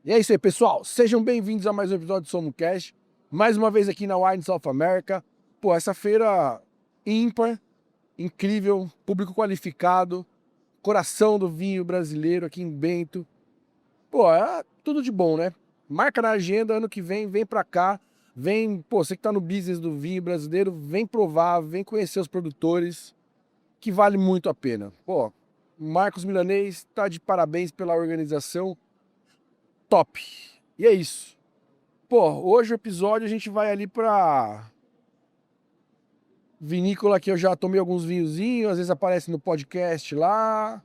E é isso aí, pessoal. Sejam bem-vindos a mais um episódio do Somocast. Mais uma vez aqui na Wine South America. Pô, essa feira ímpar, incrível, público qualificado, coração do vinho brasileiro aqui em Bento. Pô, é tudo de bom, né? Marca na agenda, ano que vem pra cá. Vem, pô, você que tá no business do vinho brasileiro, vem provar, vem conhecer os produtores, que vale muito a pena. Pô, Marcos Milanês tá de parabéns pela organização. Top. E é isso. Pô, hoje o episódio a gente vai ali pra vinícola que eu já tomei alguns vinhozinhos, às vezes aparece no podcast lá.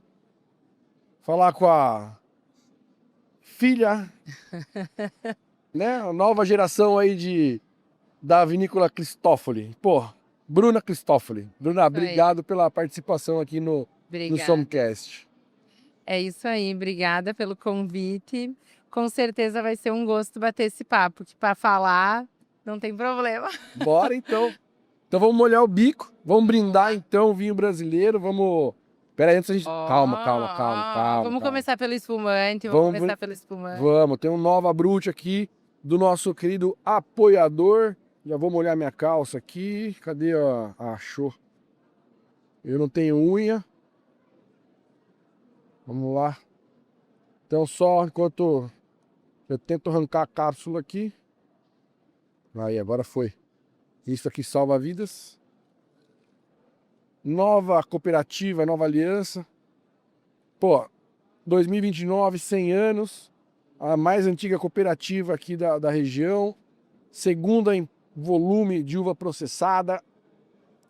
Falar com a filha, né? A nova geração aí da vinícola Cristófoli. Pô, Bruna Cristófoli. Bruna, obrigado pela participação aqui no Somcast. É isso aí, obrigada pelo convite. Com certeza vai ser um gosto bater esse papo, que para falar não tem problema. Bora então. Então vamos molhar o bico, vamos brindar então o vinho brasileiro, vamos... Pera aí, antes a gente... Calma. Vamos começar pelo espumante, Vamos, tem um Nova Brut aqui do nosso querido apoiador. Já vou molhar minha calça aqui. Cadê a... Achou. Eu não tenho unha. Vamos lá. Então só enquanto eu tento arrancar a cápsula aqui. Aí, agora foi. Isso aqui salva vidas. Nova cooperativa, nova aliança. Pô, 2029, 100 anos. A mais antiga cooperativa aqui da região. Segunda em volume de uva processada.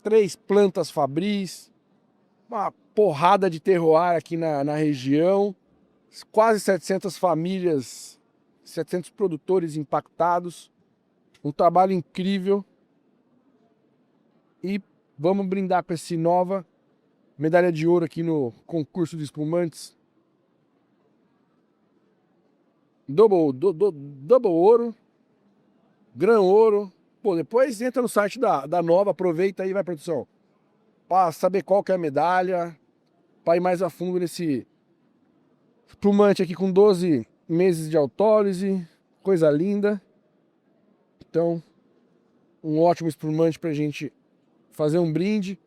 3 plantas fabris. Uma porrada de terroir aqui na região. Quase 700 famílias, 700 produtores impactados. Um trabalho incrível. E vamos brindar com esse nova medalha de ouro aqui no concurso de espumantes. Double ouro. Gran ouro. Pô, depois entra no site da Nova, aproveita aí, vai, produção. Pra saber qual que é a medalha. Pra ir mais a fundo nesse espumante aqui com 12 meses de autólise. Coisa linda. Então, um ótimo espumante pra gente fazer um brinde.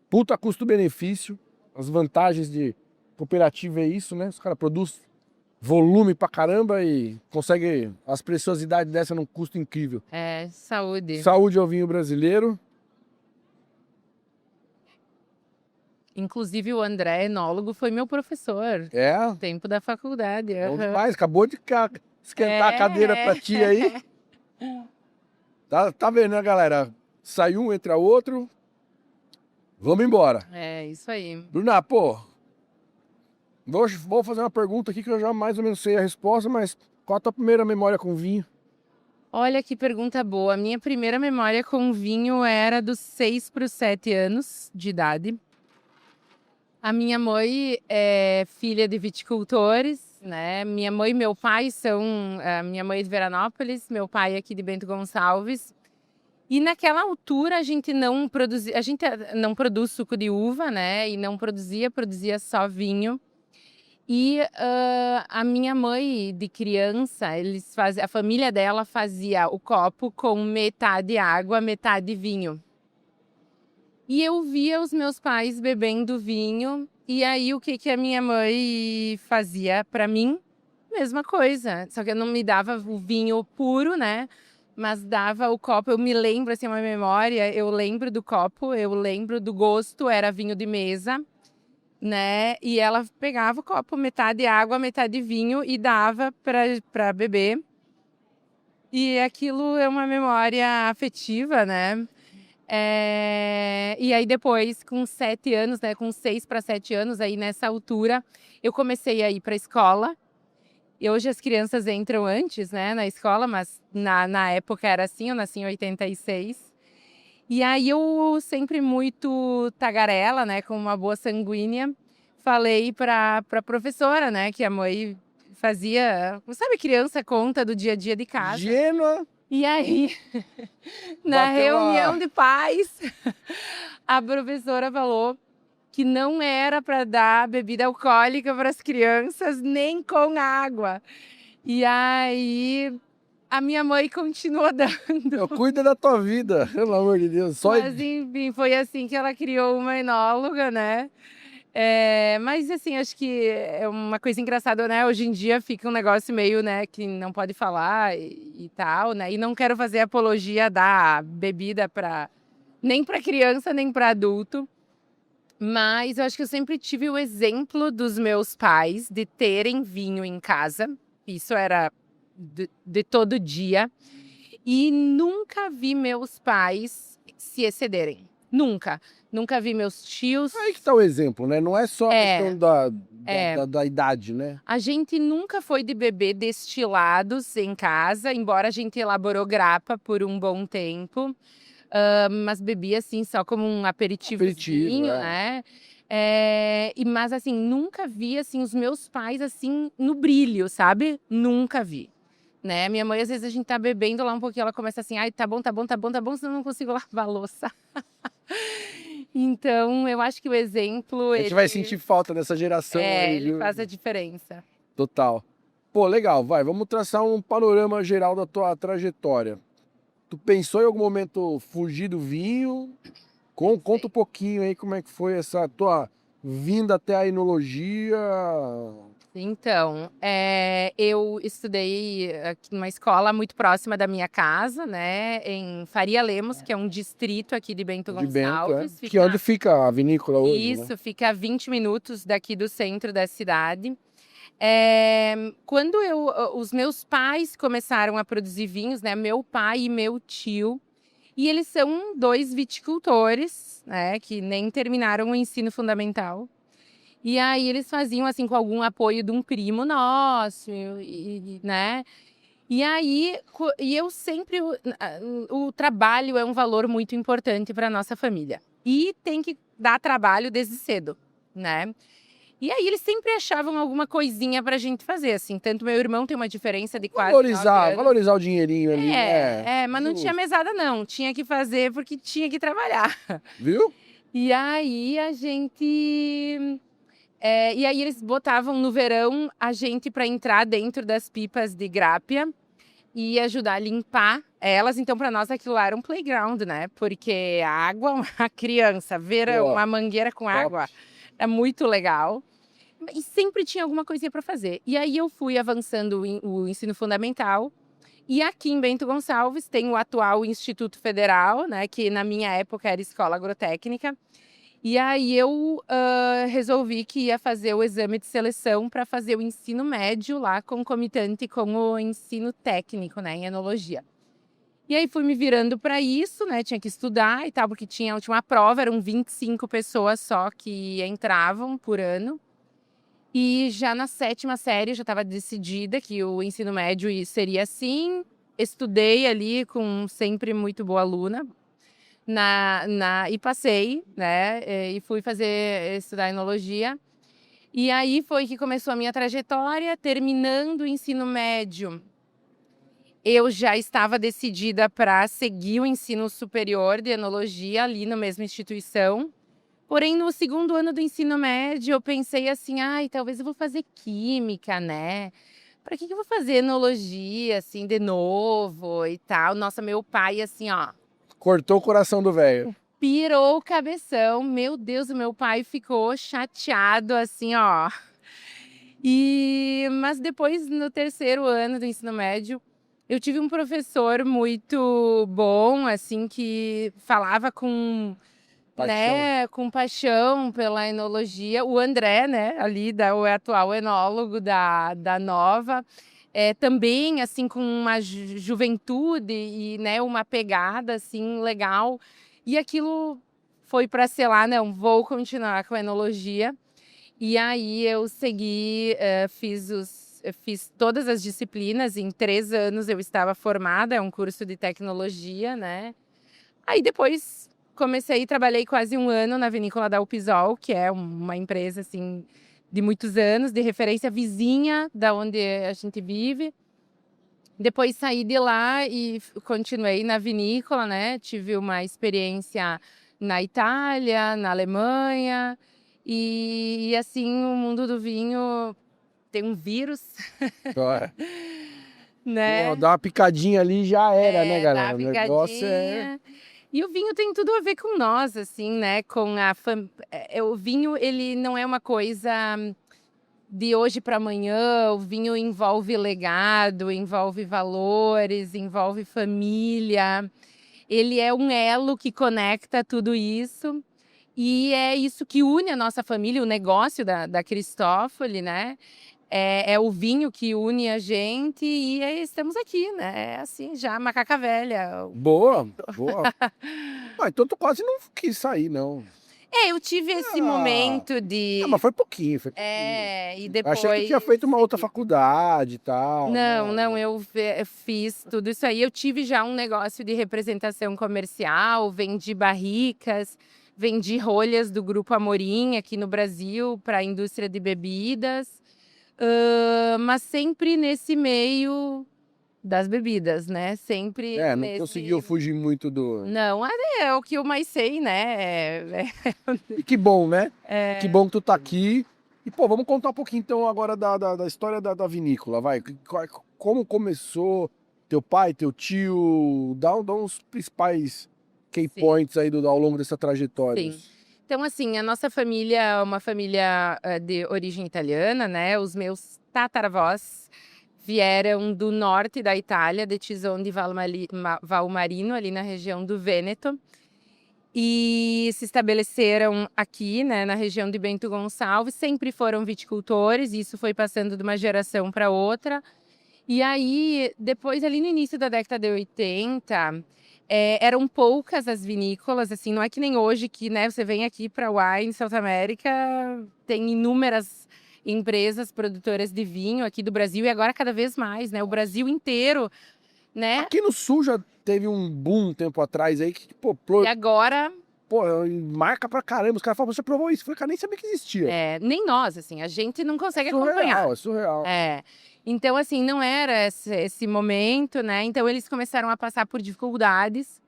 Puta custo-benefício. As vantagens de cooperativa é isso, né? Os caras produzem volume pra caramba e conseguem as preciosidades dessa num custo incrível. É, saúde. Saúde ao vinho brasileiro. Inclusive o André, enólogo, foi meu professor. É. Tempo da faculdade. Bom demais, acabou de esquentar a cadeira pra ti aí. Tá vendo, né, galera? Sai um, entra outro. Vamos embora. É, isso aí. Bruna, pô, vou fazer uma pergunta aqui que eu já mais ou menos sei a resposta, mas qual a tua primeira memória com vinho? Olha que pergunta boa. A minha primeira memória com vinho era dos 6 para os 7 anos de idade. A minha mãe é filha de viticultores, né? Minha mãe e meu pai são... minha mãe é de Veranópolis, meu pai é aqui de Bento Gonçalves. E naquela altura a gente não produz suco de uva, né? E não produzia só vinho. E a minha mãe, de criança, a família dela fazia o copo com metade água, metade vinho. E eu via os meus pais bebendo vinho, e aí o que a minha mãe fazia para mim? Mesma coisa, só que eu não me dava o vinho puro, né? Mas dava o copo, eu me lembro, assim, uma memória, eu lembro do copo, eu lembro do gosto, era vinho de mesa, né? E ela pegava o copo, metade água, metade vinho, e dava para beber. E aquilo é uma memória afetiva, né? E aí depois, com 7 anos, né, com 6 para 7 anos, aí nessa altura, eu comecei a ir para a escola. E hoje as crianças entram antes, né, na escola, mas na época era assim, eu nasci em 86. E aí eu sempre muito tagarela, né, com uma boa sanguínea, falei para a professora, né, que a mãe fazia, sabe, criança conta do dia a dia de casa. Gênua. E aí, na reunião de pais, a professora falou que não era para dar bebida alcoólica para as crianças, nem com água. E aí, a minha mãe continua dando. Cuida da tua vida, pelo amor de Deus. Só Mas, enfim, foi assim que ela criou uma enóloga, né? Mas, assim, acho que é uma coisa engraçada, né? Hoje em dia fica um negócio meio, né, que não pode falar e tal, né? E não quero fazer apologia da bebida nem para criança, nem para adulto. Mas eu acho que eu sempre tive o exemplo dos meus pais de terem vinho em casa. Isso era de todo dia. E nunca vi meus pais se excederem. Nunca. Nunca vi meus tios. aí que tá o exemplo, né? Não é só a questão É. da idade, né? A gente nunca foi de beber destilados em casa, embora a gente elaborou grappa por um bom tempo. Mas bebia, assim, só como um aperitivozinho, né? Mas, assim, nunca vi, assim, os meus pais, assim, no brilho, sabe? Nunca vi. Né? Minha mãe, às vezes, a gente tá bebendo lá um pouquinho, ela começa assim, ai, tá bom, tá bom, tá bom, tá bom, senão eu não consigo lavar a louça. Então, eu acho que o exemplo, A gente vai sentir falta dessa geração aí, ele viu? faz a diferença. Total. Pô, legal, vamos traçar um panorama geral da tua trajetória. Tu pensou em algum momento fugir do vinho? Conta um pouquinho aí como é que foi essa tua vinda até a enologia. Então, eu estudei aqui numa escola muito próxima da minha casa, né, em Faria Lemos, que é um distrito aqui de Bento De Bento, Gonçalves. Que é onde fica a vinícola hoje, né? Isso, fica a 20 minutos daqui do centro da cidade. Quando os meus pais começaram a produzir vinhos, né, meu pai e meu tio, e eles são 2 viticultores, né, que nem terminaram o ensino fundamental. E aí eles faziam, assim, com algum apoio de um primo nosso, né? E aí, eu sempre, o trabalho é um valor muito importante para nossa família. E tem que dar trabalho desde cedo, né? E aí eles sempre achavam alguma coisinha pra gente fazer, assim. Tanto meu irmão tem uma diferença de quase 9 anos. Valorizar o dinheirinho ali, né? Mas não tinha mesada não, tinha que fazer porque tinha que trabalhar. Viu? E aí a gente... e aí eles botavam no verão a gente para entrar dentro das pipas de grápia e ajudar a limpar elas. Então, para nós, aquilo lá era um playground, né? Porque a água, uma criança, verão, uma mangueira com água, é muito legal. E sempre tinha alguma coisinha para fazer. E aí eu fui avançando o ensino fundamental. E aqui em Bento Gonçalves tem o atual Instituto Federal, né? Que na minha época era Escola Agrotécnica. E aí eu resolvi que ia fazer o exame de seleção para fazer o ensino médio lá, concomitante com o ensino técnico, né, em enologia. E aí fui me virando para isso, né, tinha que estudar e tal, porque tinha a última prova, eram 25 pessoas só que entravam por ano. E já na 7ª série já estava decidida que o ensino médio seria assim. Estudei ali com sempre muito boa aluna. E passei, né? E fui estudar enologia. E aí foi que começou a minha trajetória. Terminando o ensino médio, eu já estava decidida para seguir o ensino superior de enologia ali na mesma instituição. Porém, no 2º ano do ensino médio, eu pensei assim, ai, talvez eu vou fazer química, né? Para que eu vou fazer enologia, assim, de novo e tal? Nossa, meu pai, assim, ó, cortou o coração do velho. pirou o cabeção. Meu Deus, o meu pai ficou chateado, assim, ó. Mas depois, no 3º ano do ensino médio, eu tive um professor muito bom, assim, que falava com paixão pela enologia. O André, né, ali, o atual enólogo da Nova, também, assim, com uma juventude e, né, uma pegada, assim, legal. E aquilo foi para selar, não, vou continuar com a enologia. E aí eu segui, fiz todas as disciplinas, em 3 anos eu estava formada, é um curso de tecnologia, né. Aí depois comecei e trabalhei quase 1 ano na vinícola da Upisol, que é uma empresa, assim, de muitos anos, de referência vizinha da onde a gente vive. Depois saí de lá e continuei na vinícola, né, tive uma experiência na Itália, na Alemanha, assim, o mundo do vinho tem um vírus, Ó, né? pô, dá uma picadinha ali e já era, né, Dá galera? uma O negócio é... picadinha. E o vinho tem tudo a ver com nós, assim, né? O vinho, ele não é uma coisa de hoje para amanhã. O vinho envolve legado, envolve valores, envolve família. Ele é um elo que conecta tudo isso. E é isso que une a nossa família, o negócio da Cristófoli, né? É o vinho que une a gente e estamos aqui, né? É assim, já macaca velha. Boa, boa. Ah, então tu quase não quis sair, não. Eu tive esse Ah, momento ah, de. mas foi pouquinho, foi pouquinho. E Achei que tu depois. tinha feito uma outra faculdade e tal, Não, né? não, eu fiz tudo isso aí. Eu tive já um negócio de representação comercial, vendi barricas, vendi rolhas do Grupo Amorim aqui no Brasil para a indústria de bebidas, mas sempre nesse meio das bebidas, né? Sempre É, não nesse. conseguiu fugir muito do... Não, é o que eu mais sei, né? E que bom, né? Que bom que tu tá aqui. E, pô, vamos contar um pouquinho então agora da história da vinícola, vai. Como começou teu pai, teu tio? Dá uns principais key Sim. points aí ao longo dessa trajetória. Sim. Então, assim, a nossa família é uma família de origem italiana, né? Os meus tataravós vieram do norte da Itália, de Tison di Valmarino, ali na região do Vêneto. E se estabeleceram aqui, né, na região de Bento Gonçalves. Sempre foram viticultores, e isso foi passando de uma geração para outra. E aí, depois, ali no início da década de 80, eram poucas as vinícolas, assim, não é que nem hoje que, né, você vem aqui para Wine South America, tem inúmeras empresas produtoras de vinho aqui do Brasil, e agora cada vez mais, né, o Brasil inteiro, né, Aqui no sul já teve um boom um tempo atrás aí que, pô, e agora, marca pra caramba. Os caras falam, você provou isso? Eu falei, cara, nem sabia que existia. nem nós, assim, a gente não consegue Surreal, acompanhar. é surreal. Então, assim, não era esse momento, né? Então, eles começaram a passar por dificuldades.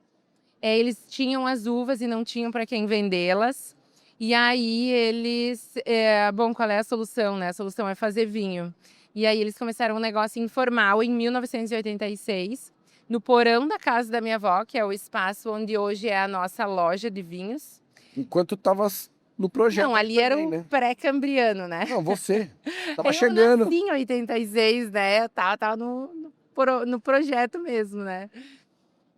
Eles tinham as uvas e não tinham para quem vendê-las. E aí, bom, qual é a solução, né? A solução é fazer vinho. E aí, eles começaram um negócio informal em 1986, no porão da casa da minha avó, que é o espaço onde hoje é a nossa loja de vinhos. Enquanto tava no projeto. Não, ali também, era o né? pré-cambriano, né? Não, você. Tava Eu chegando. nasci em 86, né? Eu tava no projeto mesmo, né?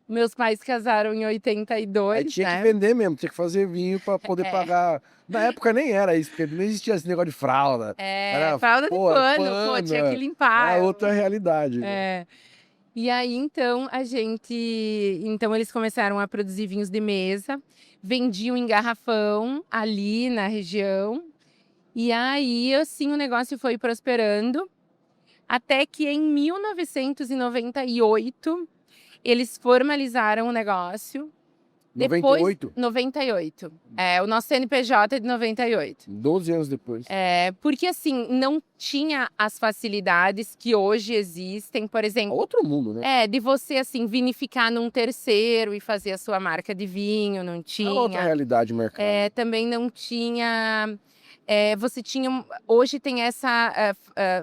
Meus pais casaram em 82, Aí tinha né? que vender mesmo, tinha que fazer vinho pra poder pagar. Na época nem era isso, porque não existia esse negócio de fralda. Era, Fralda de pô, pano, tinha que limpar. É outra realidade. E aí, então, Então, eles começaram a produzir vinhos de mesa, vendiam em garrafão ali na região. E aí, assim, o negócio foi prosperando. Até que em 1998, eles formalizaram o negócio. 98? 98. O nosso CNPJ é de 98. 12 anos depois. Porque assim, não tinha as facilidades que hoje existem, por exemplo. Outro mundo, né? De você, assim, vinificar num terceiro e fazer a sua marca de vinho, não tinha. É outra realidade, mercado. Também não tinha. Você tinha. Hoje tem essa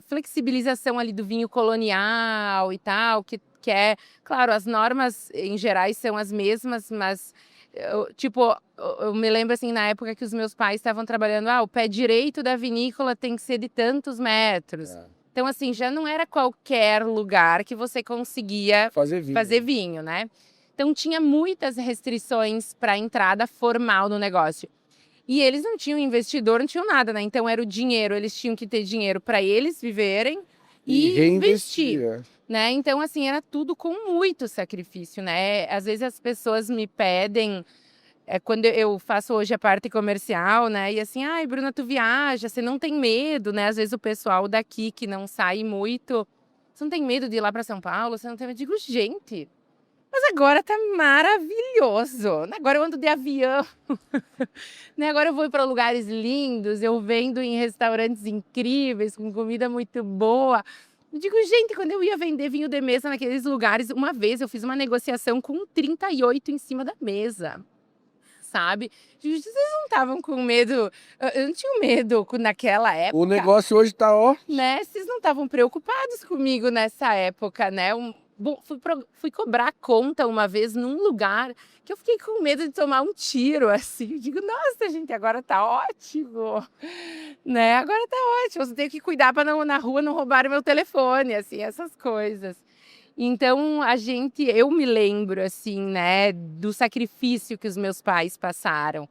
flexibilização ali do vinho colonial e tal, que é, claro, as normas em gerais são as mesmas, mas eu me lembro assim, na época que os meus pais estavam trabalhando, o pé direito da vinícola tem que ser de tantos metros. Então, assim, já não era qualquer lugar que você conseguia fazer vinho, né? Então, tinha muitas restrições para a entrada formal no negócio. E eles não tinham investidor, não tinham nada, né? Então, era o dinheiro, eles tinham que ter dinheiro para eles viverem e investir. Né? Então, assim, era tudo com muito sacrifício, né? Às vezes as pessoas me pedem, quando eu faço hoje a parte comercial, né? E assim, ai, Bruna, tu viaja, você não tem medo, né? Às vezes o pessoal daqui que não sai muito, você não tem medo de ir lá para São Paulo? Você não tem medo? Eu digo, gente, mas agora tá maravilhoso. Agora eu ando de avião, né? Agora eu vou para lugares lindos, eu vendo em restaurantes incríveis, com comida muito boa. Eu digo, gente, quando eu ia vender vinho de mesa naqueles lugares, uma vez eu fiz uma negociação com 38 em cima da mesa. sabe? Vocês não estavam com medo? Eu não tinha medo naquela época. O negócio hoje tá, ó. Né? Vocês não estavam preocupados comigo nessa época, né? Bom, fui cobrar conta uma vez num lugar que eu fiquei com medo de tomar um tiro, assim. Eu digo, nossa, gente, agora tá ótimo, né? Agora tá ótimo. Eu tenho que cuidar para na rua não roubar meu telefone, assim, essas coisas. Então, eu me lembro, assim, né, do sacrifício que os meus pais passaram.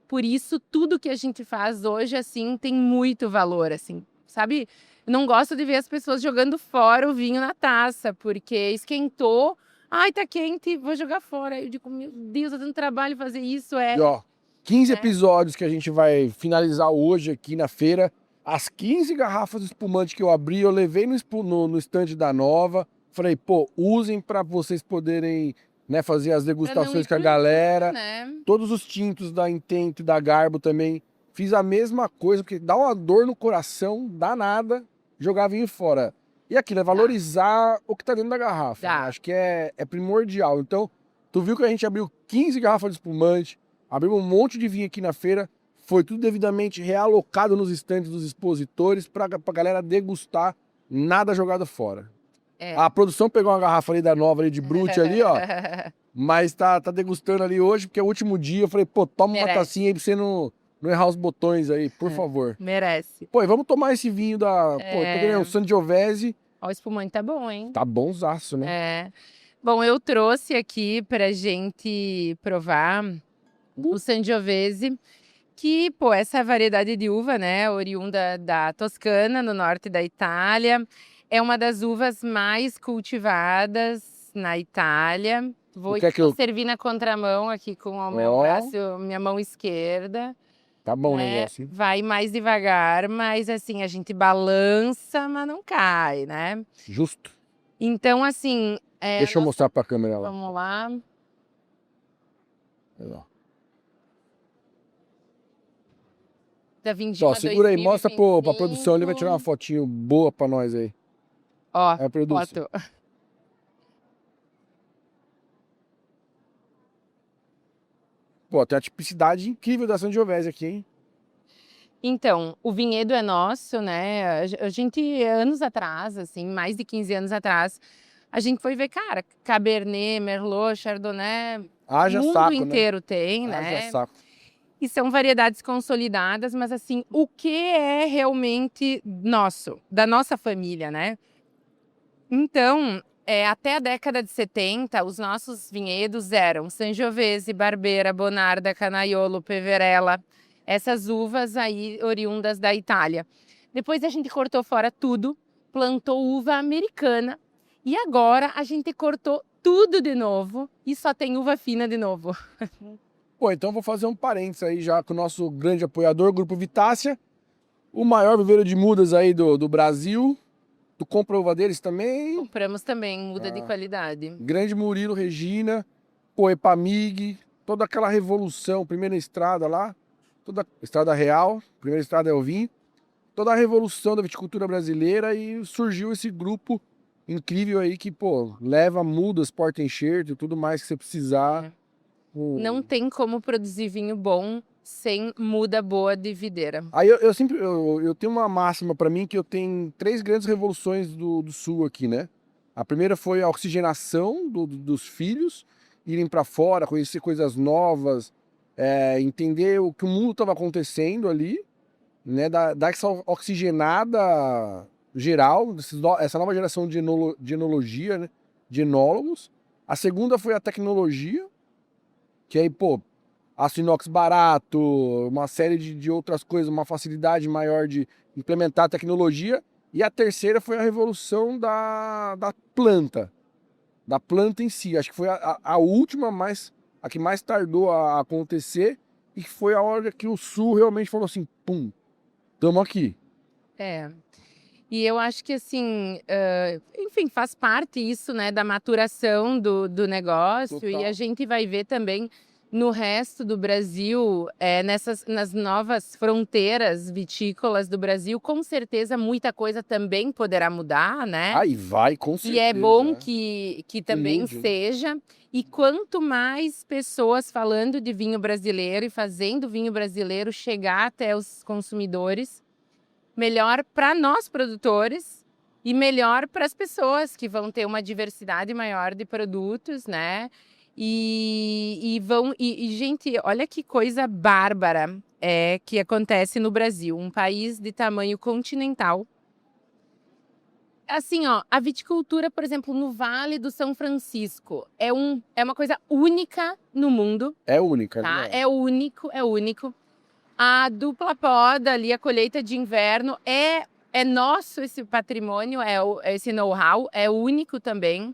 Por isso, tudo que a gente faz hoje, assim, tem muito valor, assim, sabe? Eu não gosto de ver as pessoas jogando fora o vinho na taça, porque esquentou, ai, tá quente, vou jogar fora. Eu digo, meu Deus, tá dando trabalho fazer isso, E ó, 15 né? episódios que a gente vai finalizar hoje aqui na feira. As 15 garrafas de espumante que eu abri, eu levei no stand da Nova. Falei, pô, usem para vocês poderem, né, fazer as degustações com a galera. Né? Todos os tintos da Intento e da Garbo também. Fiz a mesma coisa, porque dá uma dor no coração, danada, jogar vinho fora. E aquilo é valorizar o que tá dentro da garrafa. Né? Acho que é primordial. Então, tu viu que a gente abriu 15 garrafas de espumante, abrimos um monte de vinho aqui na feira, foi tudo devidamente realocado nos estandes dos expositores pra galera degustar, nada jogado fora. A produção pegou uma garrafa ali da Nova ali de Brute ali, ó. Mas tá degustando ali hoje, porque é o último dia. Eu falei, pô, toma uma tacinha aí pra você não errar os botões aí, por favor. Merece. Pô, e vamos tomar esse vinho da... Pô, eu tô querendo o Sangiovese. Ó, o espumante tá bom, hein? Tá bonzaço, né? Bom, eu trouxe aqui pra gente provar o Sangiovese, que, pô, essa variedade de uva, né, oriunda da Toscana, no norte da Itália, é uma das uvas mais cultivadas na Itália. Vou servir na contramão aqui com o meu braço, minha mão esquerda. Tá bom o negócio, hein? Vai mais devagar, mas assim, a gente balança, mas não cai, né? Justo. Então, assim... Deixa eu mostrar pra câmera lá. Vamos lá. Da Vindima 2025. Segura aí, mostra pra produção, ele vai tirar uma fotinho boa pra nós aí. Ó, foto. Pô, tem uma tipicidade incrível da Sangiovese aqui, hein? Então, o vinhedo é nosso, né? A gente, anos atrás, assim, mais de 15 anos atrás, a gente foi ver, cara, Cabernet, Merlot, Chardonnay, o mundo inteiro tem, né? Haja saco. E são variedades consolidadas, mas assim, o que é realmente nosso, da nossa família, né? Então, até a década de 70, os nossos vinhedos eram Sangiovese, Barbera, Bonarda, Canaiolo, Peverella, essas uvas aí oriundas da Itália. Depois a gente cortou fora tudo, plantou uva americana e agora a gente cortou tudo de novo e só tem uva fina de novo. Pô, então vou fazer um parênteses aí já com o nosso grande apoiador, Grupo Vitácia, o maior viveiro de mudas aí do Brasil. Tu compra uva deles também? Compramos também, muda de qualidade. Grande Murilo, Regina, pô, Epamig, toda aquela revolução, primeira estrada lá, toda estrada real, primeira estrada é o vinho, toda a revolução da viticultura brasileira e surgiu esse grupo incrível aí que, pô, leva mudas, porta-enxerto e tudo mais que você precisar. Não tem como produzir vinho bom sem muda boa de videira. Aí eu tenho uma máxima para mim que eu tenho 3 grandes revoluções do sul aqui, né? A primeira foi a oxigenação dos filhos, irem para fora, conhecer coisas novas, entender o que o mundo estava acontecendo ali, né? Dar essa oxigenada geral, essa nova geração de enologia, né? De enólogos. A segunda foi a tecnologia, que aí, pô, aço inox barato, uma série de outras coisas, uma facilidade maior de implementar a tecnologia. E a terceira foi a revolução da planta em si. Acho que foi a última, a que mais tardou a acontecer e que foi a hora que o Sul realmente falou assim, pum, tamo aqui. E eu acho que assim, enfim, faz parte isso, né, da maturação do negócio. Total. E a gente vai ver também no resto do Brasil, nas novas fronteiras vitícolas do Brasil, com certeza muita coisa também poderá mudar, né? Aí vai, com certeza. E é bom né? que também mude, né? seja. E quanto mais pessoas falando de vinho brasileiro e fazendo vinho brasileiro chegar até os consumidores, melhor para nós produtores e melhor para as pessoas que vão ter uma diversidade maior de produtos, né? Gente, olha que coisa bárbara que acontece no Brasil, um país de tamanho continental. Assim, ó, a viticultura, por exemplo, no Vale do São Francisco, é uma coisa única no mundo, É única, tá? né? É único, é único. A dupla poda ali, a colheita de inverno, é nosso esse patrimônio, esse know-how, é único também,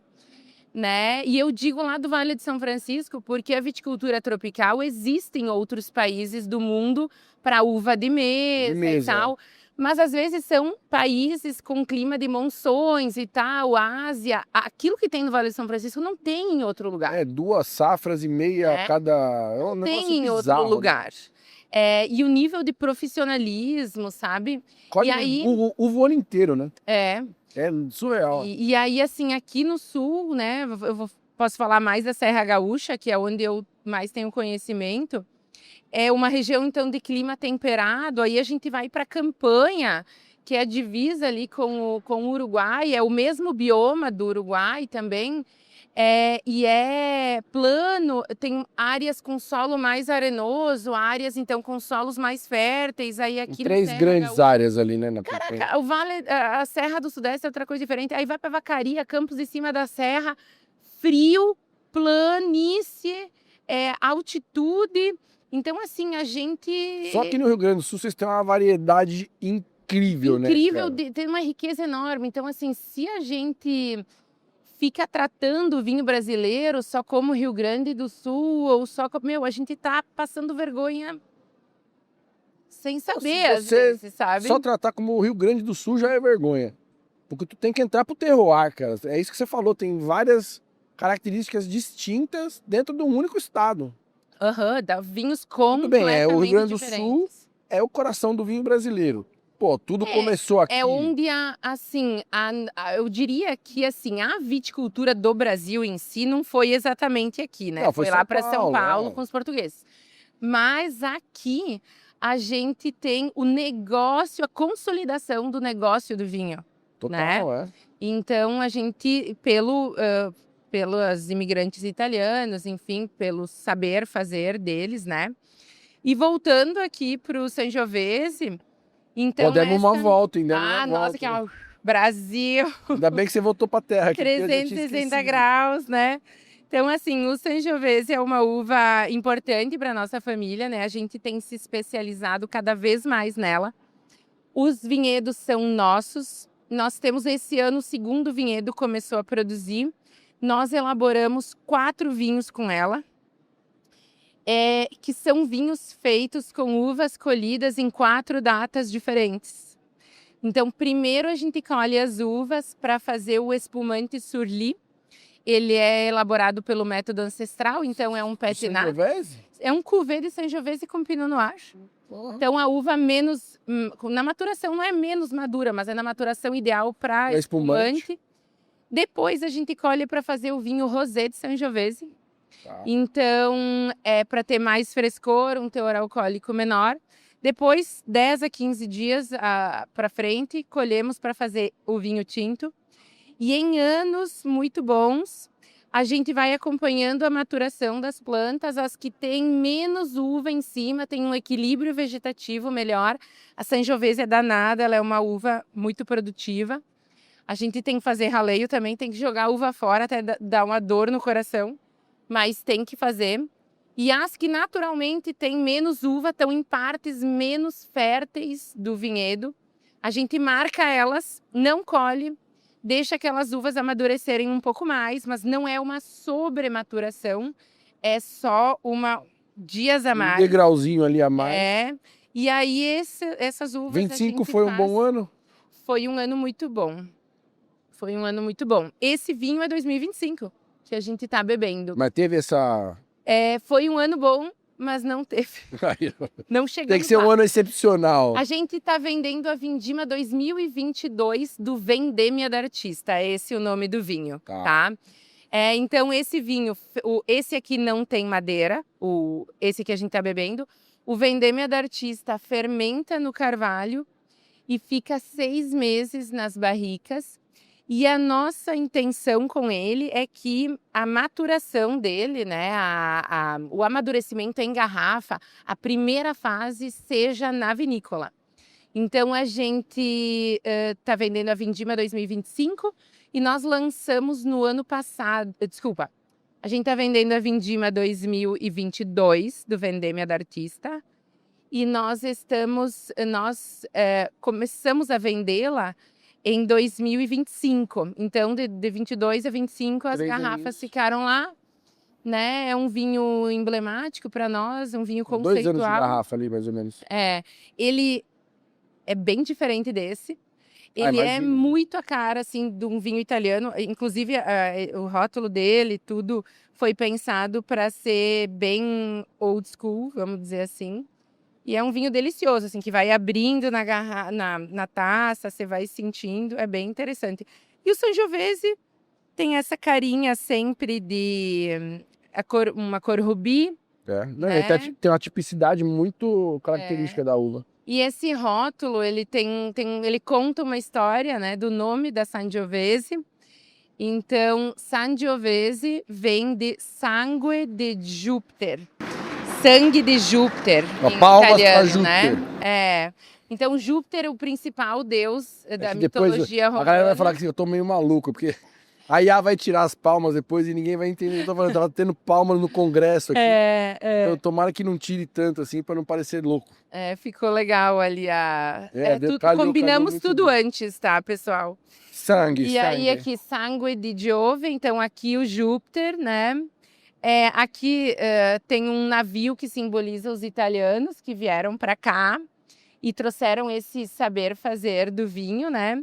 né? E eu digo lá do Vale de São Francisco porque a viticultura tropical existe em outros países do mundo para uva de mesa e tal. Mas às vezes são países com clima de monções e tal, Ásia. Aquilo que tem no Vale de São Francisco não tem em outro lugar. 2 safras e meia a cada. É um Não negócio tem em bizarro, outro lugar. E o nível de profissionalismo, sabe? Colhe E aí, o ano inteiro, né? é. É surreal. E aí, assim, aqui no sul, né? Posso falar mais da Serra Gaúcha, que é onde eu mais tenho conhecimento. É uma região, então, de clima temperado. Aí a gente vai para Campanha, que é a divisa ali com o Uruguai. É o mesmo bioma do Uruguai também. E é plano, tem áreas com solo mais arenoso, áreas, então, com solos mais férteis. Aí aqui 3 grandes áreas ali, né? Na Caraca, o Vale, a Serra do Sudeste é outra coisa diferente. Aí vai para Vacaria, Campos em cima da serra, frio, planície, altitude. Então, assim, a gente... Só que no Rio Grande do Sul vocês têm uma variedade incrível, né? Incrível, cara? tem uma riqueza enorme. Então, assim, se a gente fica tratando o vinho brasileiro só como Rio Grande do Sul, ou só como... Meu, a gente tá passando vergonha sem saber, às vezes, sabe? Só tratar como o Rio Grande do Sul já é vergonha. Porque tu tem que entrar pro terroir, cara. É isso que você falou, tem várias características distintas dentro de um único estado. Dá vinhos Tudo bem, completamente o Rio Grande do diferentes. Sul é o coração do vinho brasileiro. Pô, tudo começou aqui. É onde, eu diria que assim, a viticultura do Brasil em si não foi exatamente aqui, né? Não, foi foi lá São para São Paulo, Paulo com os portugueses. Mas aqui a gente tem o negócio, a consolidação do negócio do vinho. Total, né? Então a gente, pelos imigrantes italianos, enfim, pelo saber fazer deles, né? E voltando aqui para o Sangiovese, então Podemos uma volta, ainda uma nossa, volta. que é o Brasil, Ainda bem que você voltou pra terra. Que eu já tinha 360 esquecido. graus, né? Então, assim, o Sangiovese é uma uva importante para nossa família, né? A gente tem se especializado cada vez mais nela. Os vinhedos são nossos. Nós temos esse ano o segundo vinhedo começou a produzir. Nós elaboramos 4 vinhos com ela, que são vinhos feitos com uvas colhidas em 4 datas diferentes. Então, primeiro a gente colhe as uvas para fazer o espumante surli. Ele é elaborado pelo método ancestral, então é um pétinat. Sangiovese? É um cuvê de Sangiovese com Pinot Noir. Porra. Então a uva menos, na maturação não é menos madura, mas é na maturação ideal para espumante. Depois a gente colhe para fazer o vinho rosé de Sangiovese. Tá. Então é para ter mais frescor, um teor alcoólico menor. Depois, 10 a 15 dias para frente, colhemos para fazer o vinho tinto. E em anos muito bons, a gente vai acompanhando a maturação das plantas, as que têm menos uva em cima, tem um equilíbrio vegetativo melhor. A Sangiovese é danada, ela é uma uva muito produtiva. A gente tem que fazer raleio também, tem que jogar a uva fora, até dar uma dor no coração, mas tem que fazer. E as que naturalmente têm menos uva, estão em partes menos férteis do vinhedo. A gente marca elas, não colhe, deixa aquelas uvas amadurecerem um pouco mais, mas não é uma sobrematuração, é só dias a mais. Um degrauzinho ali a mais. E aí essas uvas 25 foi um bom ano? Foi um ano muito bom. Foi um ano muito bom. Esse vinho é 2025, que a gente tá bebendo. Mas teve essa Foi um ano bom, mas não teve. Não chegamos Tem que ser lá. um ano excepcional. A gente está vendendo a Vindima 2022 do Vendêmia da Artista. É esse o nome do vinho, tá? Então, esse vinho, esse aqui não tem madeira, esse que a gente está bebendo. O Vendêmia da Artista fermenta no carvalho e fica 6 meses nas barricas. E a nossa intenção com ele é que a maturação dele, né, o amadurecimento em garrafa, a primeira fase seja na vinícola. Então, a gente está vendendo a Vindima 2025 e nós lançamos no ano passado, a gente está vendendo a Vindima 2022 do Vendêmia da Artista e nós começamos a vendê-la em 2025. Então, de 22 a 25, as 3 garrafas aninhos. ficaram lá, né? É um vinho emblemático para nós, um vinho 2 conceitual. anos de garrafa ali, mais ou menos. Ele é bem diferente desse. Ele é imagino. muito a cara, assim, de um vinho italiano. Inclusive, o rótulo dele, tudo foi pensado para ser bem old school, vamos dizer assim. E é um vinho delicioso, assim, que vai abrindo na taça, você vai sentindo, é bem interessante. E o Sangiovese tem essa carinha sempre de uma cor rubi. Não, Né? ele tem uma tipicidade muito característica da uva. E esse rótulo, ele conta uma história, né, do nome da Sangiovese. Então, Sangiovese vem de sangue de Júpiter. Sangue de Júpiter, em italiano, né? Então, Júpiter é o principal deus da mitologia romana. A galera vai falar que eu tô meio maluco, porque a IA vai tirar as palmas depois e ninguém vai entender. Eu tô falando, tava tendo palmas no congresso aqui. Então, tomara que não tire tanto assim, pra não parecer louco. Ficou legal ali combinamos tudo antes, tá, pessoal? Sangue. Aí aqui, sangue de Giove, então aqui o Júpiter, né? Aqui tem um navio que simboliza os italianos que vieram para cá e trouxeram esse saber fazer do vinho, né?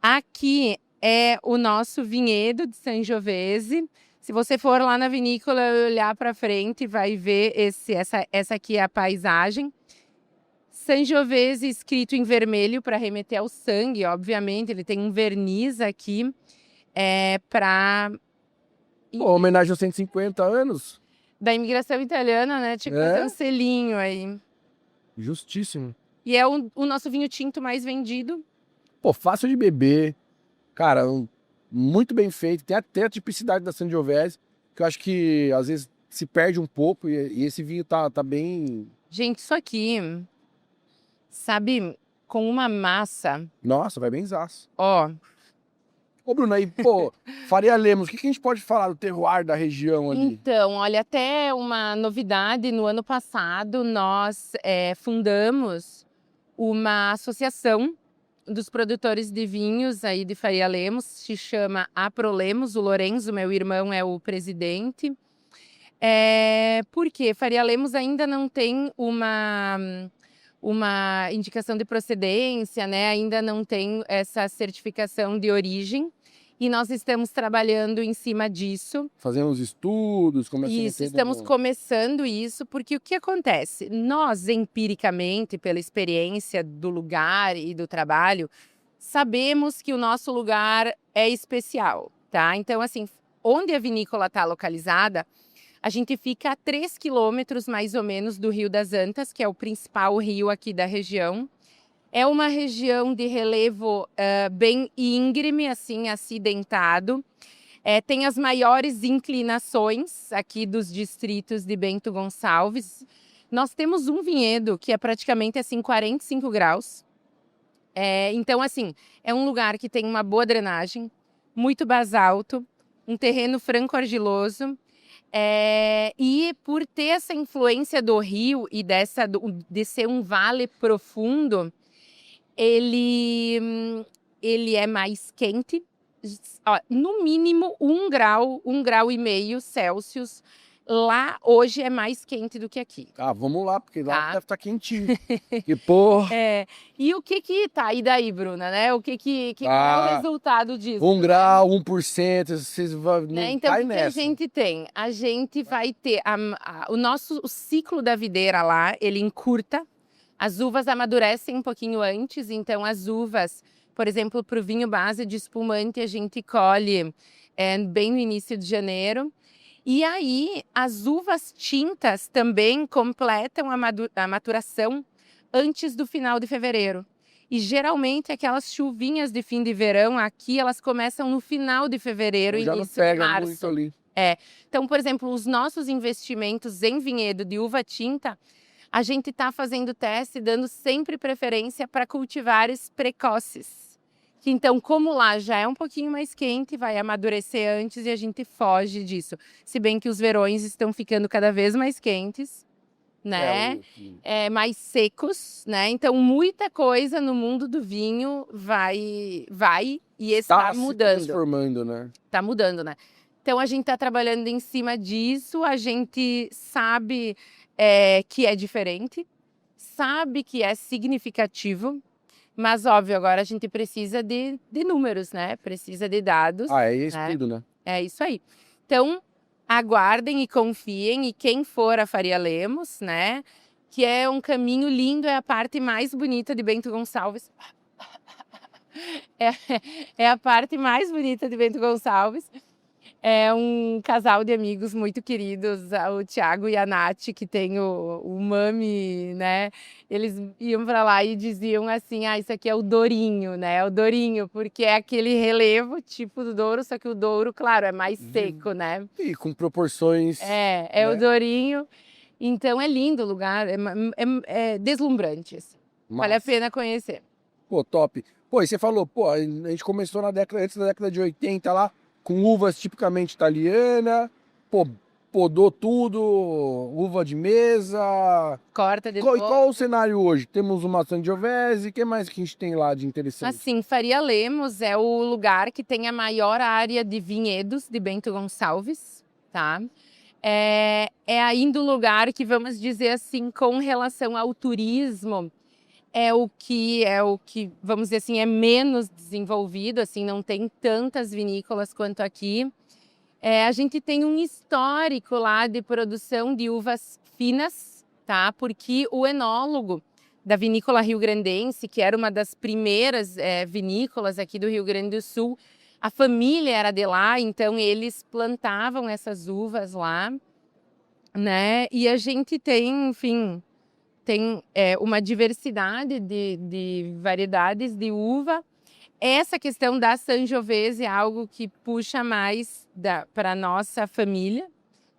Aqui é o nosso vinhedo de Sangiovese. Se você for lá na vinícola e olhar para frente, vai ver essa aqui é a paisagem. Sangiovese escrito em vermelho para remeter ao sangue, obviamente. Ele tem um verniz aqui para... homenagem aos 150 anos. Da imigração italiana, né? Tinha que fazer um selinho aí. Justíssimo. E é o nosso vinho tinto mais vendido. Fácil de beber. Cara, muito bem feito. Tem até a tipicidade da Sangiovese, que eu acho que às vezes se perde um pouco. E esse vinho tá bem... Gente, isso aqui, sabe, com uma massa... Nossa, vai bem zaço. Ô, Bruno, aí, Faria Lemos, o que a gente pode falar do terroir da região ali? Então, olha, até uma novidade, no ano passado nós fundamos uma associação dos produtores de vinhos aí de Faria Lemos, se chama Aprolemos, o Lorenzo, meu irmão, é o presidente. Por quê? Faria Lemos ainda não tem uma indicação de procedência, né? Ainda não tem essa certificação de origem e nós estamos trabalhando em cima disso. Fazendo os estudos, Estamos começando isso, porque o que acontece? Nós, empiricamente, pela experiência do lugar e do trabalho, sabemos que o nosso lugar é especial, tá? Então, assim, onde a vinícola está localizada, a gente fica a 3 quilômetros, mais ou menos, do Rio das Antas, que é o principal rio aqui da região. É uma região de relevo bem íngreme, assim, acidentado. Tem as maiores inclinações aqui dos distritos de Bento Gonçalves. Nós temos um vinhedo que é praticamente assim, 45 graus. Então, assim, é um lugar que tem uma boa drenagem, muito basalto, um terreno franco-argiloso. E por ter essa influência do rio e de ser um vale profundo, ele é mais quente, no mínimo 1 grau e meio Celsius Lá hoje é mais quente do que aqui. Ah, vamos lá, porque lá Tá. deve estar quentinho. Que porra. É, e o que que tá, e daí, Bruna, né? O que qual é o Ah, resultado disso? 1 grau, 1%, vocês vão, Né? não Então, o cai que que a nessa. gente tem? A gente vai ter o ciclo da videira lá, ele encurta. As uvas amadurecem um pouquinho antes, então as uvas, por exemplo, para o vinho base de espumante, a gente colhe bem no início de janeiro. E aí, as uvas tintas também completam a maturação antes do final de fevereiro. E geralmente aquelas chuvinhas de fim de verão aqui, elas começam no final de fevereiro, Já não início de pega março. muito ali. Então, por exemplo, os nossos investimentos em vinhedo de uva tinta, a gente está fazendo teste, dando sempre preferência para cultivares precoces. Que então, como lá já é um pouquinho mais quente, vai amadurecer antes e a gente foge disso. Se bem que os verões estão ficando cada vez mais quentes, né? Mais secos, né? Então, muita coisa no mundo do vinho vai e está Tá se mudando. transformando, né? Tá mudando, né? Então a gente está trabalhando em cima disso, a gente sabe que é diferente, sabe que é significativo, mas óbvio, agora a gente precisa de números, né? Precisa de dados. Ah, é isso tudo, né? É isso aí. Então, aguardem e confiem, e quem for a Faria Lemos, né? Que é um caminho lindo, é a parte mais bonita de Bento Gonçalves. É a parte mais bonita de Bento Gonçalves. É um casal de amigos muito queridos, o Thiago e a Nath, que tem o Mami, né? Eles iam para lá e diziam assim: ah, isso aqui é o Dourinho, né? O Dourinho, porque é aquele relevo tipo do Douro, só que o Douro, claro, é mais seco, né? E com proporções. É o Dourinho. Então é lindo o lugar, é deslumbrante. Assim. Vale a Massa. pena conhecer. Pô, top. Pô, e você falou, pô, a gente começou antes da década de 80 lá, com uvas tipicamente italiana, pô, podou tudo, uva de mesa. Corta de Qual novo. o cenário hoje? Temos uma Sangiovese, o que mais que a gente tem lá de interessante? Assim, Faria Lemos é o lugar que tem a maior área de vinhedos de Bento Gonçalves, tá? É ainda o lugar que, vamos dizer assim, com relação ao turismo, é o que, vamos dizer assim, é menos desenvolvido, assim, não tem tantas vinícolas quanto aqui. A gente tem um histórico lá de produção de uvas finas, tá? Porque o enólogo da vinícola rio-grandense, que era uma das primeiras vinícolas aqui do Rio Grande do Sul, a família era de lá, então eles plantavam essas uvas lá, né? E a gente tem, enfim, uma diversidade de variedades de uva. Essa questão da Sangiovese é algo que puxa mais para a nossa família,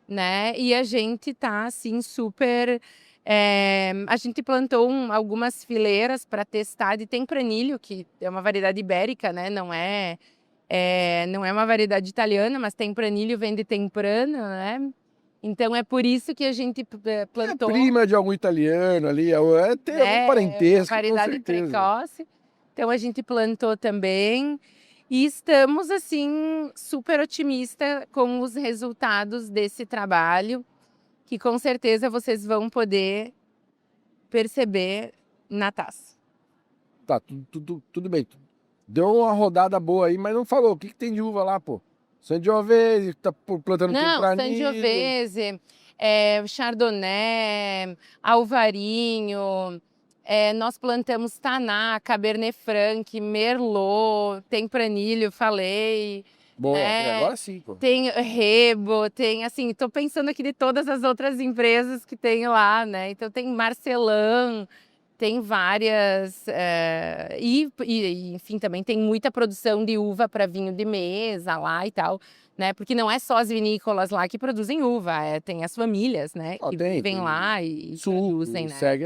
né? E a gente tá assim super. A gente plantou algumas fileiras para testar de tempranilho, que é uma variedade ibérica, né? Não é uma variedade italiana, mas tempranilho vem de temprano, né? Então é por isso que a gente plantou. É prima de algum italiano ali, tem algum parentesco, uma variedade com certeza. precoce. Então a gente plantou também. E estamos, assim, super otimistas com os resultados desse trabalho, que com certeza vocês vão poder perceber na taça. Tá, tudo bem. Deu uma rodada boa aí, mas não falou. O que tem de uva lá, pô? Sangiovese, tá plantando tempranilho. Sangiovese, Chardonnay, Alvarinho, nós plantamos Taná, Cabernet Franc, Merlot, Tempranilho, falei. Boa, agora sim, pô. Tem Rebo, tem, assim, tô pensando aqui de todas as outras empresas que tem lá, né? Então tem Marcelin, tem várias, enfim, também tem muita produção de uva para vinho de mesa lá e tal, né? Porque não é só as vinícolas lá que produzem uva, tem as famílias, né? Que vivem lá e produzem, né? Segue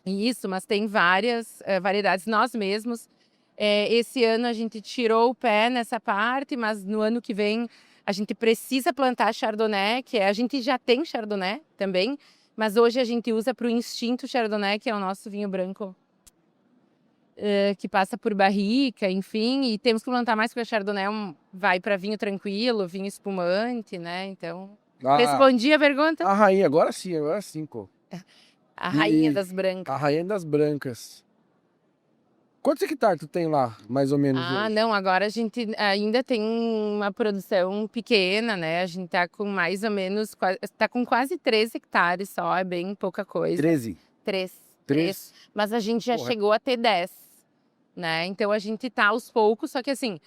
Isso, mas tem várias variedades. Nós mesmos, esse ano a gente tirou o pé nessa parte, mas no ano que vem a gente precisa plantar Chardonnay, a gente já tem Chardonnay também, mas hoje a gente usa para o Instinto Chardonnay, que é o nosso vinho branco que passa por barrica, enfim, e temos que plantar mais porque o Chardonnay vai para vinho tranquilo, vinho espumante, né? Então. Respondi a pergunta? A rainha, agora sim, pô. A rainha E- das brancas. A rainha das brancas. Quantos hectares tu tem lá, mais ou menos Ah, hoje? não, agora a gente ainda tem uma produção pequena, né? A gente tá com mais ou menos, tá com quase 3 hectares só, é bem pouca coisa. 13. 3. Três? Mas a gente já Porra. chegou a ter 10, né? Então a gente tá aos poucos, só que assim,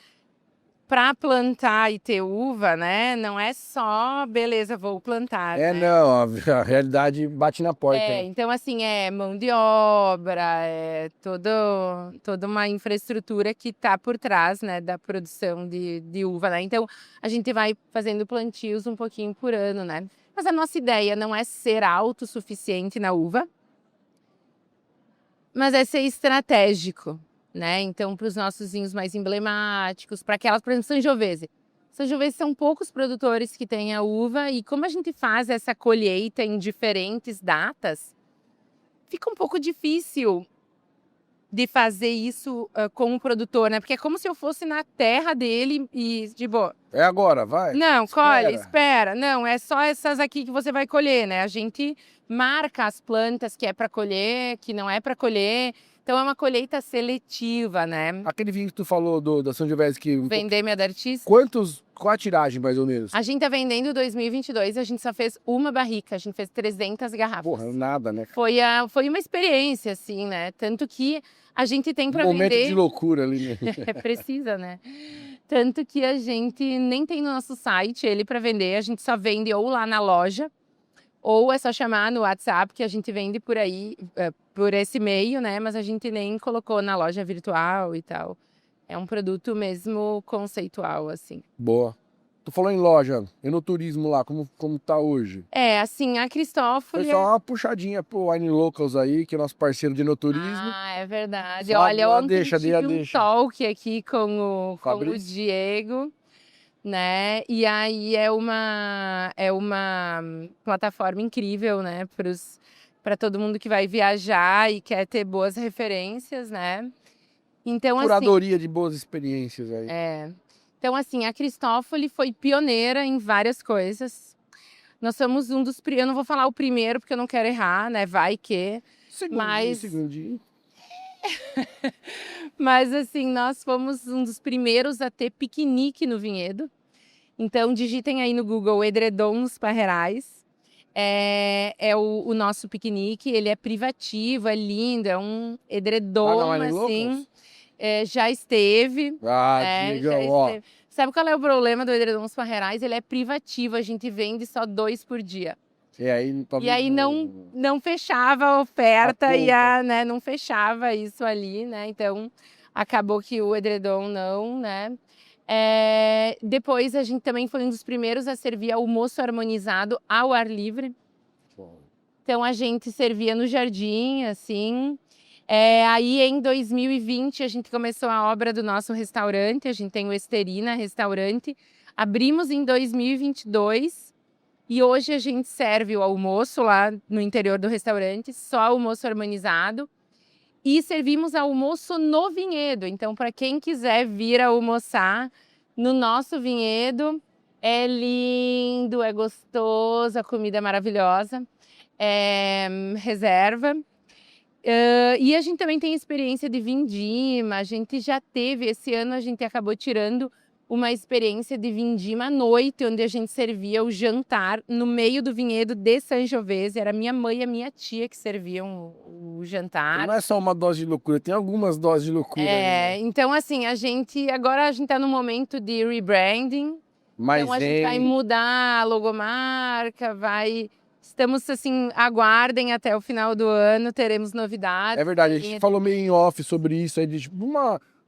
para plantar e ter uva, né? Não é só, beleza, vou plantar, né? Não, a realidade bate na porta. hein? Então assim, é mão de obra, é toda uma infraestrutura que tá por trás, né, da produção de uva, né? Então a gente vai fazendo plantios um pouquinho por ano, né? Mas a nossa ideia não é ser autossuficiente na uva, mas é ser estratégico, né? Então, para os nossos vinhos mais emblemáticos, para aquelas, por exemplo, Sangiovese. Sangiovese são poucos produtores que têm a uva e como a gente faz essa colheita em diferentes datas, fica um pouco difícil de fazer isso com o produtor, né? Porque é como se eu fosse na terra dele e, tipo, É agora, vai. não, Espera. colhe, espera. Não, é só essas aqui que você vai colher, né? A gente marca as plantas que é para colher, que não é para colher. Então é uma colheita seletiva, né? Aquele vinho que tu falou da Sangiovese que... Vender minha da artista. Qual a tiragem, mais ou menos? A gente tá vendendo 2022, a gente só fez uma barrica, a gente fez 300 garrafas. Porra, nada, né? Foi uma experiência, assim, né? Tanto que a gente tem para Momento vender... de loucura ali, né? Precisa, né? Tanto que a gente nem tem no nosso site ele para vender, a gente só vende ou lá na loja, ou é só chamar no WhatsApp que a gente vende por aí, por esse meio, né? Mas a gente nem colocou na loja virtual e tal. É um produto mesmo conceitual, assim. Boa. Tu falou em loja, e no turismo lá, como tá hoje? Assim, a Foi Cristófoli... só uma puxadinha pro Wine Locals aí, que é nosso parceiro de enoturismo. Ah, é verdade. Só Olha, a ontem deixa, tive a um deixa. talk aqui com o Fabrício? Diego, né? E aí é uma plataforma incrível, né? Para todo mundo que vai viajar e quer ter boas referências, né? Então, assim, Curadoria de boas experiências aí. então, assim, a Cristófoli foi pioneira em várias coisas. Nós somos um dos... Eu não vou falar o primeiro, porque eu não quero errar, né? Vai que... Segundinho. Mas, assim, nós fomos um dos primeiros a ter piquenique no vinhedo. Então, digitem aí no Google Edredons Parreirais. É o nosso piquenique, ele é privativo, é lindo, é um edredom, Wine assim. Locals? Já esteve. Diegão, ó. Sabe qual é o problema do Edredons Parreirais? Ele é privativo, a gente vende só 2 por dia. E aí, E aí não fechava a oferta né, não fechava isso ali, né? Então acabou que o edredom não, né? Depois a gente também foi um dos primeiros a servir almoço harmonizado ao ar livre. Então a gente servia no jardim, assim. Aí em 2020 a gente começou a obra do nosso restaurante, a gente tem o Esterina Restaurante. Abrimos em 2022. E hoje a gente serve o almoço lá no interior do restaurante, só almoço harmonizado. E servimos almoço no vinhedo. Então, para quem quiser vir almoçar no nosso vinhedo, é lindo, é gostoso, a comida é maravilhosa. Reserva. E a gente também tem experiência de vindima. A gente já teve, esse ano a gente acabou tirando uma experiência de vindima à noite, onde a gente servia o jantar no meio do vinhedo de Sangiovese. Era minha mãe e a minha tia que serviam o jantar. Não é só uma dose de loucura, tem algumas doses de loucura. Então, assim, agora a gente tá no momento de rebranding. Então a gente vai mudar a logomarca, estamos assim, aguardem até o final do ano, teremos novidades. É verdade, a gente falou meio em off sobre isso aí, de tipo,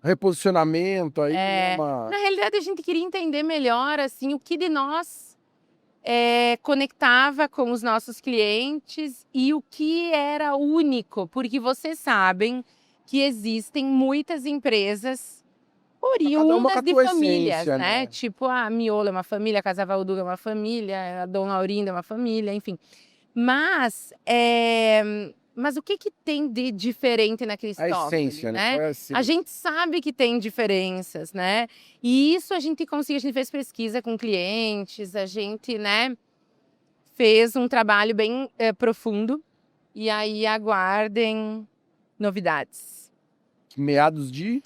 reposicionamento aí. Na realidade, a gente queria entender melhor, assim, o que de nós conectava com os nossos clientes e o que era único, porque vocês sabem que existem muitas empresas oriundas de famílias, né? Tipo, a Miolo é uma família, a Casa Valduga é uma família, a Dom Laurindo é uma família, enfim. Mas o que tem de diferente na Cristófoli? A essência, né? A gente sabe que tem diferenças, né? E isso a gente conseguiu, a gente fez pesquisa com clientes, a gente, né? fez um trabalho bem profundo. E aí aguardem novidades. Meados de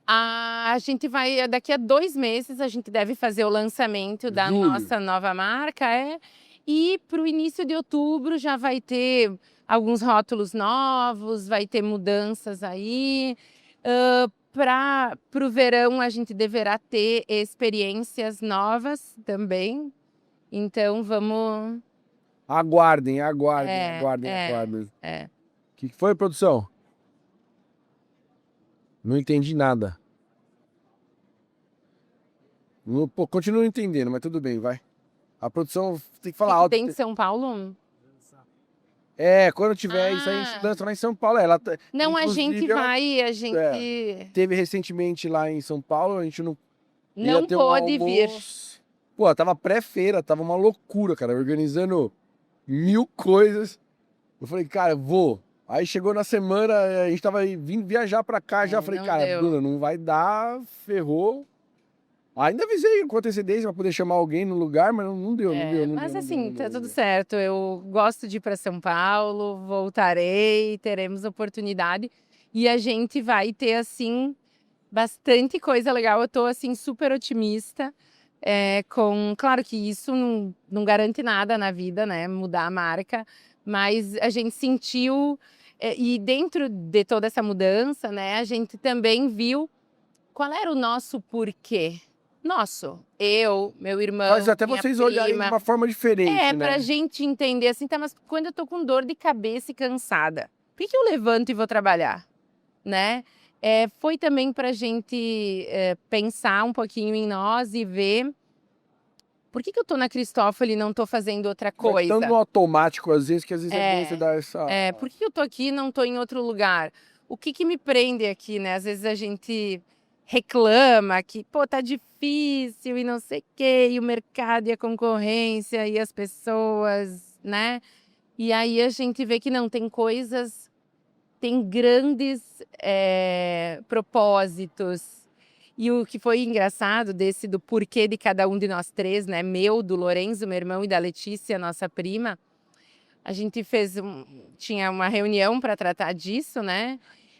A gente vai, daqui a 2 meses, a gente deve fazer o lançamento da julho. nossa nova marca. E para o início de outubro já vai ter alguns rótulos novos, vai ter mudanças aí. Para o verão, a gente deverá ter experiências novas também. Então, vamos... Aguardem. É. O que foi, produção? Não entendi nada. Pô, continuo não entendendo, mas tudo bem, vai. A produção tem que falar Que alto. tem em São Paulo? Quando tiver isso aí, a gente lança lá em São Paulo. Não, a gente vai, teve recentemente lá em São Paulo, a gente não não pôde vir. Pô, tava pré-feira, tava uma loucura, cara, organizando 1000 coisas. Eu falei, cara, vou. Aí chegou na semana, a gente tava vindo viajar pra cá, já falei, cara, Bruna, não vai dar, ferrou. Ainda avisei com antecedência pra poder chamar alguém no lugar, mas não deu. Mas assim, tá tudo certo. Eu gosto de ir para São Paulo, voltarei, teremos oportunidade. E a gente vai ter, assim, bastante coisa legal. Eu tô, assim, super otimista. Claro que isso não garante nada na vida, né? Mudar a marca. Mas a gente sentiu... E dentro de toda essa mudança, né? A gente também viu qual era o nosso porquê. Eu, meu irmão, faz até minha vocês prima. olharem de uma forma diferente, né? Pra gente entender assim, tá, mas quando eu tô com dor de cabeça e cansada, por que eu levanto e vou trabalhar, né? Foi também pra gente pensar um pouquinho em nós e ver por que eu tô na Cristófoli e não tô fazendo outra coisa. Vai tanto no automático, às vezes, que às vezes é bom você dar essa... por que eu tô aqui e não tô em outro lugar? O que me prende aqui, né? Às vezes a gente reclama que, pô, tá difícil e não sei o quê, e o mercado e a concorrência e as pessoas, né? E aí a gente vê que não, tem coisas, tem grandes propósitos. E o que foi engraçado do porquê de cada um de nós três, né? Meu, do Lorenzo, meu irmão, e da Letícia, nossa prima. A gente tinha uma reunião para tratar disso, né?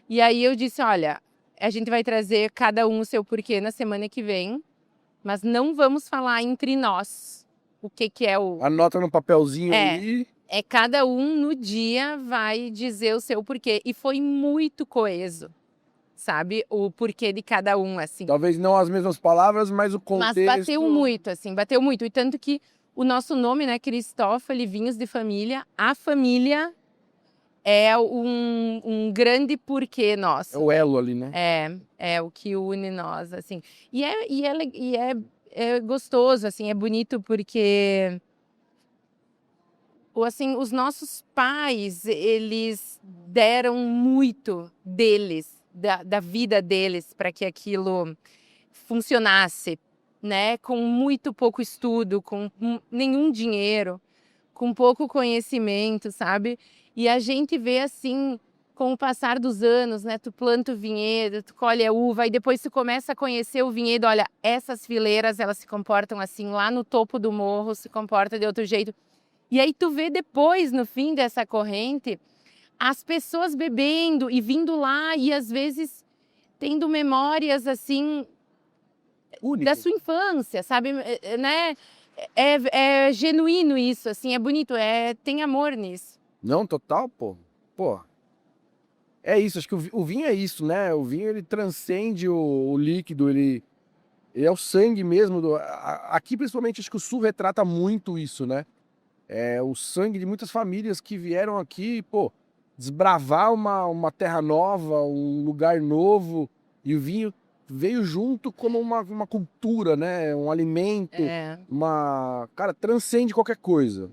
E aí eu disse, olha, a gente vai trazer cada um o seu porquê na semana que vem, mas não vamos falar entre nós o que é o... Anota no papelzinho aí. Cada um no dia vai dizer o seu porquê. E foi muito coeso, sabe? O porquê de cada um, assim. Talvez não as mesmas palavras, mas o contexto... Mas bateu muito, assim, bateu muito. E tanto que o nosso nome, né, Cristófoli, Vinhos de Família, a família é um grande porquê nosso. É o elo ali, né? É o que une nós, assim. E é gostoso, assim, é bonito porque... Assim, os nossos pais, eles deram muito deles, da vida deles, para que aquilo funcionasse, né? Com muito pouco estudo, com nenhum dinheiro, com pouco conhecimento, sabe? E a gente vê assim, com o passar dos anos, né? Tu planta o vinhedo, tu colhe a uva, e depois tu começa a conhecer o vinhedo. Olha, essas fileiras, elas se comportam assim, lá no topo do morro se comporta de outro jeito. E aí tu vê depois, no fim dessa corrente, as pessoas bebendo e vindo lá e às vezes tendo memórias assim Único. da sua infância, sabe, né? É genuíno isso, assim, é bonito, tem amor nisso. Não, total, pô. É isso, acho que o vinho é isso, né? O vinho, ele transcende o líquido, ele é o sangue mesmo. Aqui, principalmente, acho que o Sul retrata muito isso, né? É o sangue de muitas famílias que vieram aqui, pô, desbravar uma terra nova, um lugar novo. E o vinho veio junto como uma cultura, né? Um alimento, Cara, transcende qualquer coisa.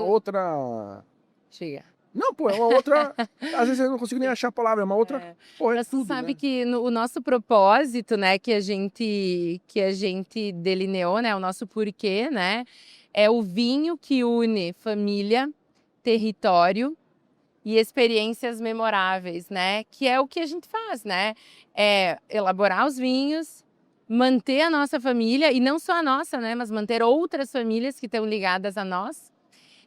Outra... Chega. Não, pô, é uma outra... Às vezes eu não consigo nem achar a palavra, é uma outra... Pô, Mas tudo, tu sabe, né? que o nosso propósito, né, que a gente delineou, né, o nosso porquê, né, é o vinho que une família, território e experiências memoráveis, né, que é o que a gente faz, né, é elaborar os vinhos, manter a nossa família, e não só a nossa, né, mas manter outras famílias que estão ligadas a nós,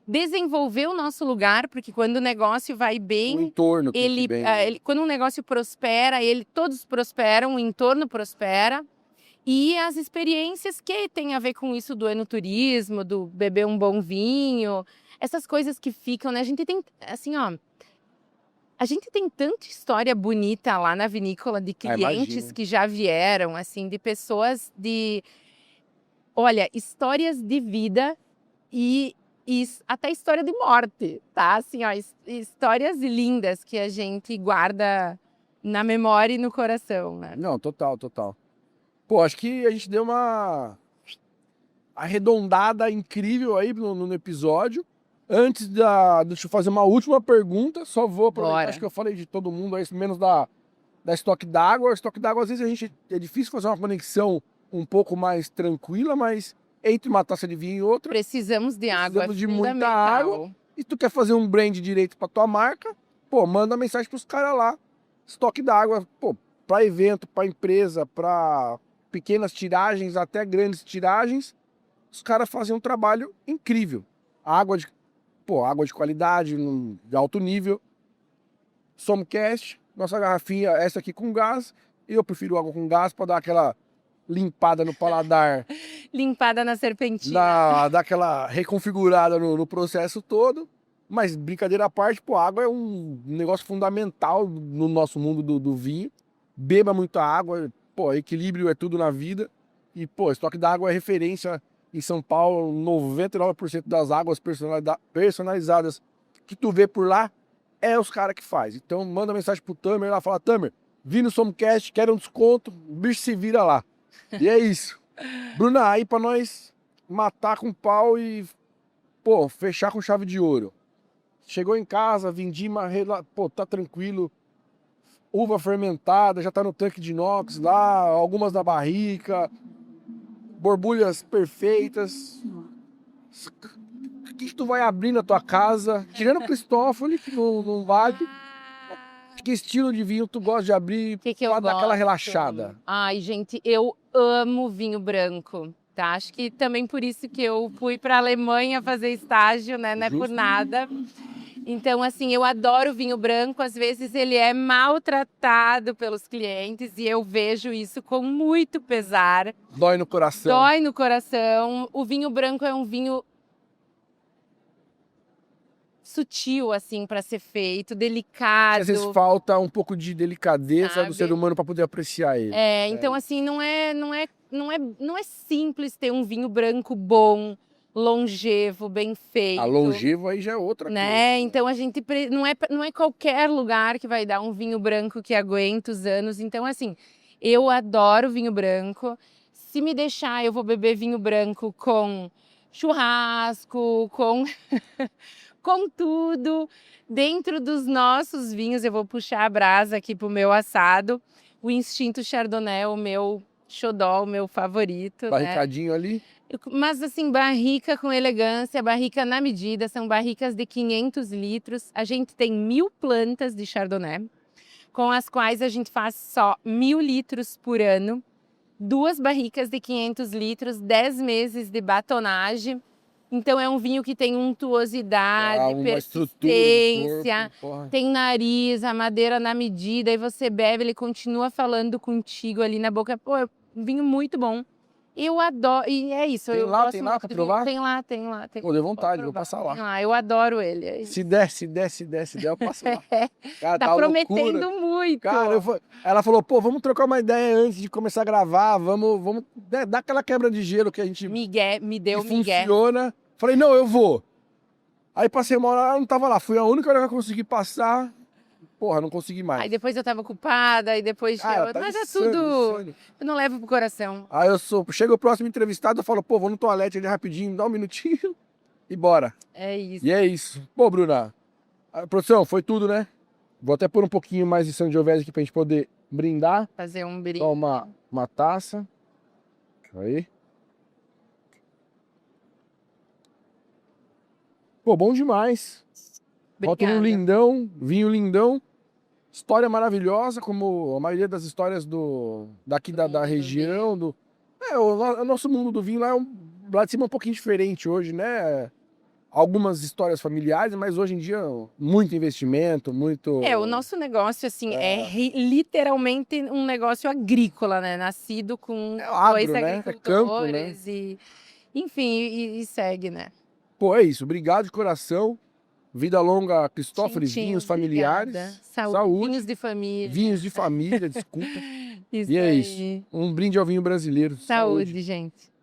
desenvolver o nosso lugar, porque quando o negócio vai O bem, entorno tem que ir bem, né? quando um negócio prospera, todos prosperam, o entorno prospera. E as experiências que tem a ver com isso do enoturismo, do beber um bom vinho, essas coisas que ficam, né? A gente tem, assim, ó, a gente tem tanta história bonita lá na vinícola de clientes imagino. que já vieram, assim, de pessoas olha, histórias de vida e até história de morte, tá? Assim, ó, histórias lindas que a gente guarda na memória e no coração, né? Não, total, total. Pô, acho que a gente deu uma arredondada incrível aí no episódio. Deixa eu fazer uma última pergunta, só vou aproveitar, Bora. acho que eu falei de todo mundo aí, menos da estoque d'água. Estoque d'água, às vezes é difícil fazer uma conexão um pouco mais tranquila, mas entre uma taça de vinho e outra, Precisamos de água, precisamos de muita fundamental. água. E tu quer fazer um brand direito pra tua marca, pô, manda mensagem pros caras lá. Estoque d'água, pô, pra evento, pra empresa, pra pequenas tiragens até grandes tiragens, os caras fazem um trabalho incrível. Água de qualidade, de alto nível. Somcast, nossa garrafinha, essa aqui com gás. Eu prefiro água com gás para dar aquela limpada no paladar, Limpada na serpentina. dar aquela reconfigurada no processo todo. Mas brincadeira à parte, pô, água é um negócio fundamental no nosso mundo do vinho. Beba muita água, pô, equilíbrio é tudo na vida. E, pô, estoque d'água é referência em São Paulo. 99% das águas personalizadas que tu vê por lá é os caras que faz. Então manda mensagem pro Tamer lá, fala: Tamer, vi no Somcast, quero um desconto, o bicho se vira lá. E é isso. Bruna, aí pra nós matar com pau e, pô, fechar com chave de ouro. Chegou em casa, vindima, pô, tá tranquilo. Uva fermentada, já tá no tanque de inox lá, algumas na barrica, borbulhas perfeitas. O que tu vai abrir na tua casa? Tirando o Cristófoli, que não vale. Que estilo de vinho tu gosta de abrir Que eu pra dar aquela gosto? relaxada? Ai, gente, eu amo vinho branco, tá? Acho que também por isso que eu fui para a Alemanha fazer estágio, né? Não é por Justo. nada. Então, assim, eu adoro vinho branco. Às vezes ele é maltratado pelos clientes e eu vejo isso com muito pesar. Dói no coração. Dói no coração. O vinho branco é um vinho sutil, assim, para ser feito, delicado. Às vezes falta um pouco de delicadeza Sabe? do ser humano para poder apreciar ele. Então, assim, não é simples ter um vinho branco bom, longevo, bem feito. A longevo aí já é outra né? coisa. Então a gente não é qualquer lugar que vai dar um vinho branco que aguenta os anos. Então, assim, eu adoro vinho branco. Se me deixar, eu vou beber vinho branco com churrasco, com com tudo. Dentro dos nossos vinhos, eu vou puxar a brasa aqui pro meu assado. O Instinto Chardonnay é o meu xodó, o meu favorito, né? Barricadinho ali. Mas assim, barrica com elegância, barrica na medida, são barricas de 500 litros. A gente tem 1000 plantas de Chardonnay, com as quais a gente faz só 1000 litros por ano. 2 barricas de 500 litros, 10 meses de batonagem. Então é um vinho que tem untuosidade, Uma estrutura do persistência, corpo, porra. tem nariz, a madeira na medida, e você bebe, ele continua falando contigo ali na boca. Pô, é um vinho muito bom. Eu adoro, e é isso. Tem eu lá, gosto tem lá muito pra do vinho. provar? Tem lá. Pô, deu vontade, vou provar. passar lá. Tem lá, eu adoro ele. É isso. Se der, eu passo lá. Cara, Tá prometendo loucura. muito. Cara, ela falou, pô, vamos trocar uma ideia antes de começar a gravar, vamos dar aquela quebra de gelo que a gente Miguel, me deu que migué. funciona. Falei, não, eu vou. Aí passei uma hora, ela não tava lá. Fui a única hora que eu consegui passar. Porra, não consegui mais. Aí depois eu tava ocupada, aí depois... Cara, tá Mas é insano, tudo... insano. Eu não levo pro coração. Aí chega o próximo entrevistado, eu falo, pô, vou no toalete ali rapidinho, dá um minutinho e bora. É isso. E é isso. Pô, Bruna, produção, foi tudo, né? Vou até pôr um pouquinho mais de Sangiovese aqui pra gente poder brindar. Fazer um brinde. Só uma taça. Aí. Pô, bom demais. Rótulo Obrigada. lindão, vinho lindão. História maravilhosa, como a maioria das histórias daqui da região. O nosso mundo do vinho lá lá de cima é um pouquinho diferente hoje, né? algumas histórias familiares, mas hoje em dia muito investimento, muito... O nosso negócio, assim, literalmente um negócio agrícola, né? Nascido com É agro, dois né? É campo, né? agricultores e... Enfim, e segue, né? Pô, é isso. Obrigado de coração. Vida longa, Cristófolis, Tchim, tchim, vinhos obrigada. familiares. Saúde. Vinhos de família. Vinhos de família, desculpa. Isso E é aí. isso. Um brinde ao vinho brasileiro. Saúde, gente.